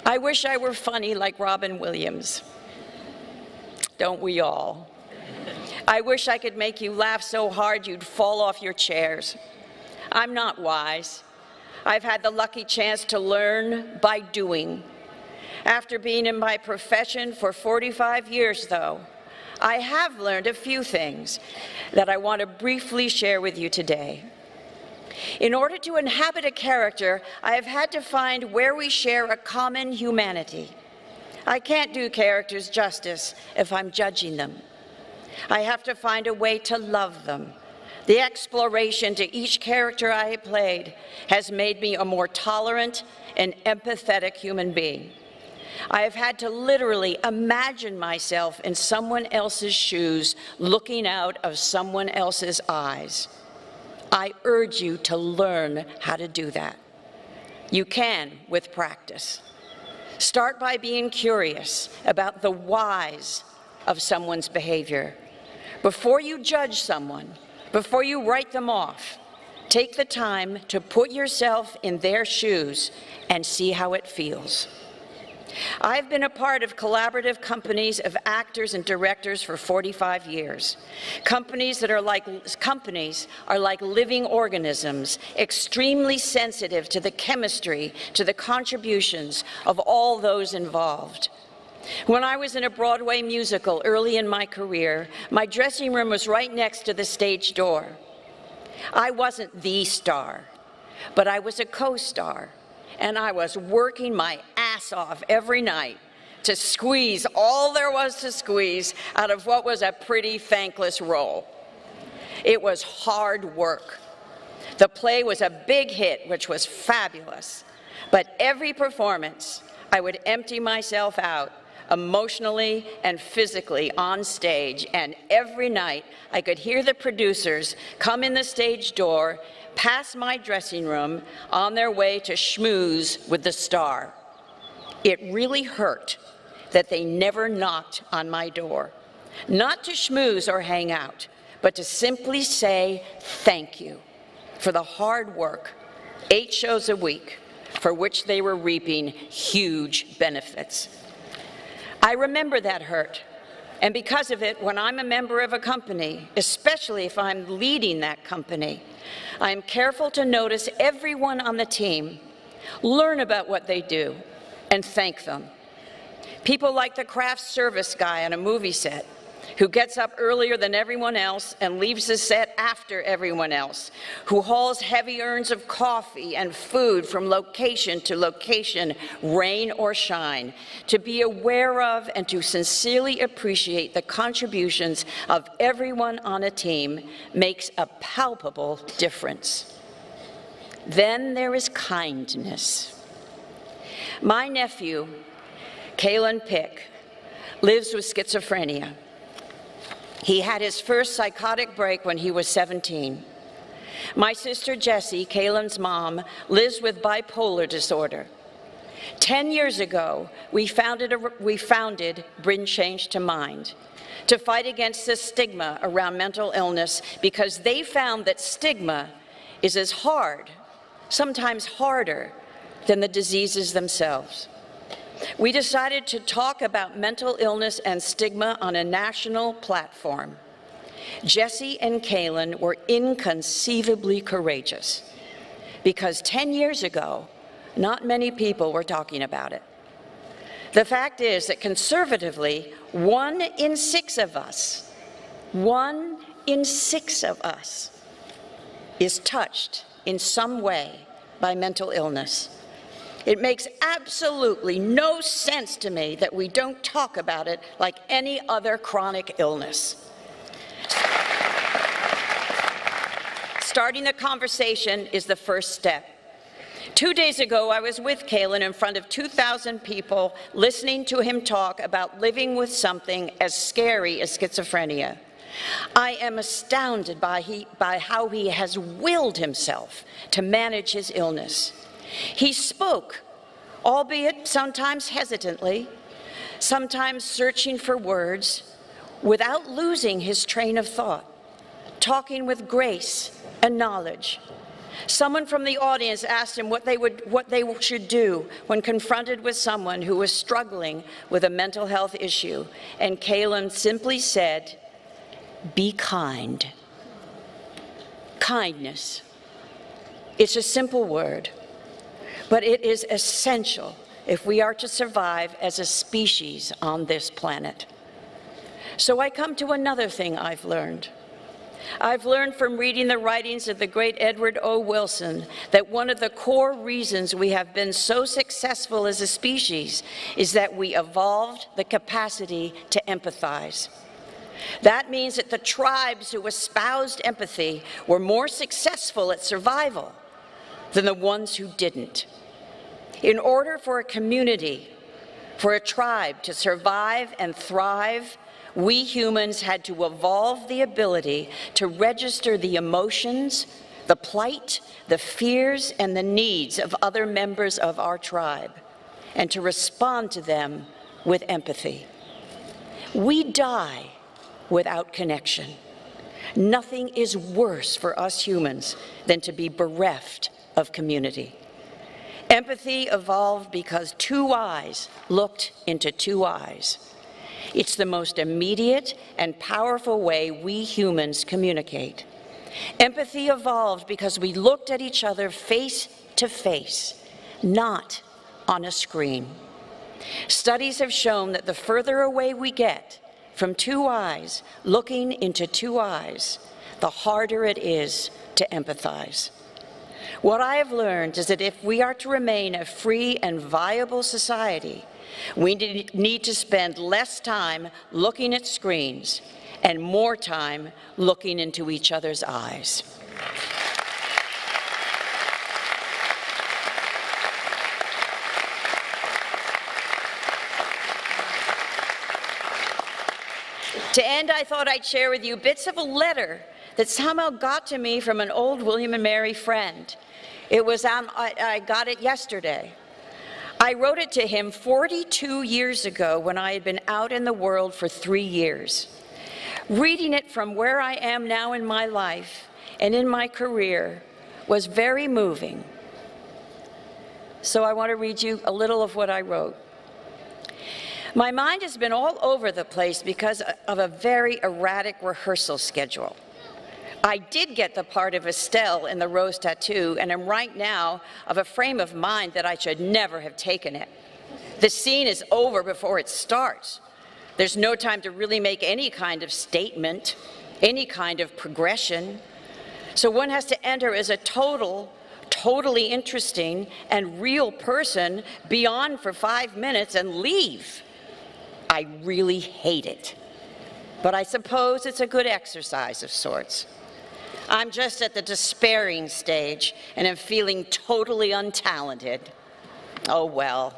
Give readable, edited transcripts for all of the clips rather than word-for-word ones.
I wish I were funny like Robin Williams. Don't we all? I wish I could make you laugh so hard you'd fall off your chairs. I'm not wise. I've had the lucky chance to learn by doing. After being in my profession for 45 years, though, I have learned a few things that I want to briefly share with you today. In order to inhabit a character, I have had to find where we share a common humanity. I can't do characters justice if I'm judging them. I have to find a way to love them. The exploration to each character I have played has made me a more tolerant and empathetic human being. I have had to literally imagine myself in someone else's shoes, looking out of someone else's eyes. I urge you to learn how to do that. You can with practice. Start by being curious about the whys of someone's behavior. Before you judge someone, before you write them off, take the time to put yourself in their shoes and see how it feels. I've been a part of collaborative companies of actors and directors for 45 years. Companies are like living organisms, extremely sensitive to the chemistry, to the contributions of all those involved. When I was in a Broadway musical early in my career, my dressing room was right next to the stage door. I wasn't the star, but I was a co-star, and I was working my ass off every night to squeeze all there was to squeeze out of what was a pretty thankless role. It was hard work. The play was a big hit, which was fabulous, but every performance I would empty myself out emotionally and physically on stage, and every night I could hear the producers come in the stage door, pass my dressing room on their way to schmooze with the star. It really hurt that they never knocked on my door, not to schmooze or hang out, but to simply say thank you for the hard work, 8 shows a week, for which they were reaping huge benefits. I remember that hurt, and because of it, when I'm a member of a company, especially if I'm leading that company, I'm careful to notice everyone on the team, learn about what they do, and thank them. People like the craft service guy on a movie set, who gets up earlier than everyone else and leaves the set after everyone else, who hauls heavy urns of coffee and food from location to location, rain or shine, to be aware of and to sincerely appreciate the contributions of everyone on a team makes a palpable difference. Then there is kindness. My nephew, Kalen Pick, lives with schizophrenia. He had his first psychotic break when he was 17. My sister Jessie, Kalen's mom, lives with bipolar disorder. 10 years ago, we founded Bring Change to Mind to fight against the stigma around mental illness, because they found that stigma is as hard, sometimes harder, than the diseases themselves. We decided to talk about mental illness and stigma on a national platform. Jessie and Kalen were inconceivably courageous, because 10 years ago, not many people were talking about it. The fact is that conservatively, 1 in 6 of us is touched in some way by mental illness. It makes absolutely no sense to me that we don't talk about it like any other chronic illness. Starting the conversation is the first step. 2 days ago, I was with Kalen in front of 2,000 people, listening to him talk about living with something as scary as schizophrenia. I am astounded by how he has willed himself to manage his illness. He spoke, albeit sometimes hesitantly, sometimes searching for words, without losing his train of thought, talking with grace and knowledge. Someone from the audience asked him what they should do when confronted with someone who was struggling with a mental health issue, and Calum simply said, "Be kind." Kindness. It's a simple word, but it is essential if we are to survive as a species on this planet. So I come to another thing I've learned. I've learned from reading the writings of the great Edward O. Wilson that one of the core reasons we have been so successful as a species is that we evolved the capacity to empathize. That means that the tribes who espoused empathy were more successful at survival than the ones who didn't. In order for a community, for a tribe to survive and thrive, we humans had to evolve the ability to register the emotions, the plight, the fears, and the needs of other members of our tribe, and to respond to them with empathy. We die without connection. Nothing is worse for us humans than to be bereft of community. Empathy evolved because two eyes looked into two eyes. It's the most immediate and powerful way we humans communicate. Empathy evolved because we looked at each other face to face, not on a screen. Studies have shown that the further away we get from two eyes looking into two eyes, the harder it is to empathize. What I have learned is that if we are to remain a free and viable society, we need to spend less time looking at screens and more time looking into each other's eyes. To end, I thought I'd share with you bits of a letter that somehow got to me from an old William and Mary friend. I got it yesterday. I wrote it to him 42 years ago when I had been out in the world for 3 years. Reading it from where I am now in my life and in my career was very moving. So I want to read you a little of what I wrote. My mind has been all over the place because of a very erratic rehearsal schedule. I did get the part of Estelle in the Rose Tattoo, and am right now of a frame of mind that I should never have taken it. The scene is over before it starts. There's no time to really make any kind of statement, any kind of progression. So one has to enter as a totally interesting and real person, be on for 5 minutes and leave. I really hate it. But I suppose it's a good exercise of sorts. I'm just at the despairing stage and am feeling totally untalented. Oh well.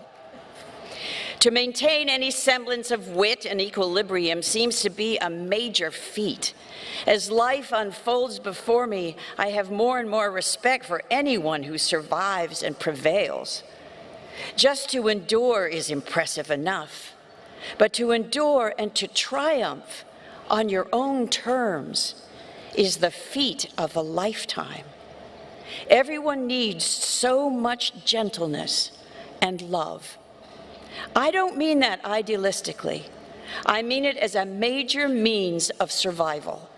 To maintain any semblance of wit and equilibrium seems to be a major feat. As life unfolds before me, I have more and more respect for anyone who survives and prevails. Just to endure is impressive enough, but to endure and to triumph on your own terms is the feat of a lifetime. Everyone needs so much gentleness and love. I don't mean that idealistically. I mean it as a major means of survival.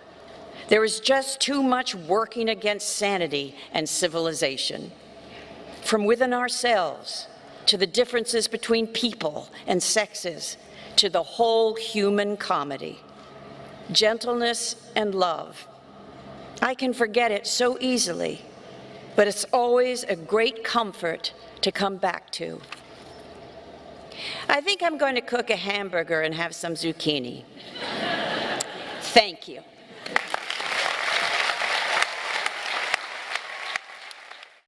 There is just too much working against sanity and civilization. From within ourselves, to the differences between people and sexes, to the whole human comedy. Gentleness and love. I can forget it so easily, but it's always a great comfort to come back to. I think I'm going to cook a hamburger and have some zucchini. Thank you.